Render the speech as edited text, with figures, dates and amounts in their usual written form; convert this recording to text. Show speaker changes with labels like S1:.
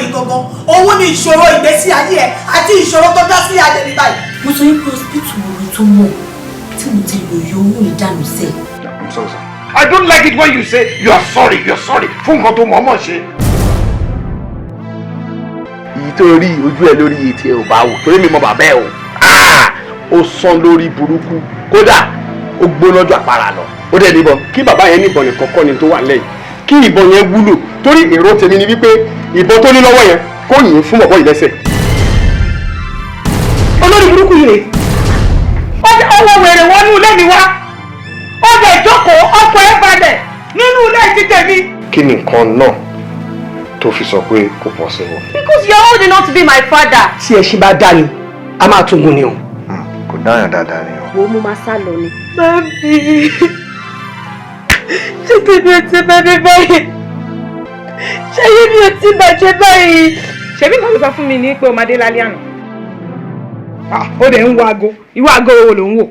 S1: yìí gangan òun ni ìṣòro ìgbésí ayé ẹ àti ìṣòro tó dá sí ayé mi báyìí.
S2: mo sọ yín pé hospital wo tó mọ̀ tí mo ti lò yọ owó ìdánù sẹ́.
S3: I'm sorry, sir. I don't like it when you say you are sorry fún nǹkan tó mọ̀ọ́mọ̀ ṣe.
S4: èyí tó rí ojú ẹ lórí etí ẹ ò bá wò torí mi mọ bàbá ẹ o ó sán lórí burúkú kódà ó gbóná ju àpárá lọ ó dẹ̀ níbọn kí bàbá yẹn níbọn nìkan kọ́ ni tó wà lẹ́yìn kí ìbọn yẹn wúlò torí èrò tèmi ni wípé ìbọn tó ní lọ́wọ́ yẹn kó yìn fún bọ̀bọ́ yìí lẹ́sẹ̀.
S5: olórí burúkú yìí ọwọ́ wèrè wọnú ilé mi wá ó dẹ̀ jókòó ọkọ̀ ẹ̀ balẹ̀ nínú ilé ti tèmi.
S3: kí ni nǹkan náà tó fi sọ pé kò possible.
S5: because you are old enough to be my father.
S6: tí ẹ ṣe bá dá ni a máa tún gun ni o.
S3: kò dáyàn dáadáa ni o.
S2: wo mo máa sá lọ ni.
S5: mami ṣé tèmi ò ti bẹ̀rẹ̀ báyìí ṣé yé mi ò ti bàjẹ́ báyìí. ṣebí nǹkan ló sọ fún mi ní pé o máa dé lálẹ́ àná. ó dẹ̀ ń wo aago ìwọ aago wo ló ń wò.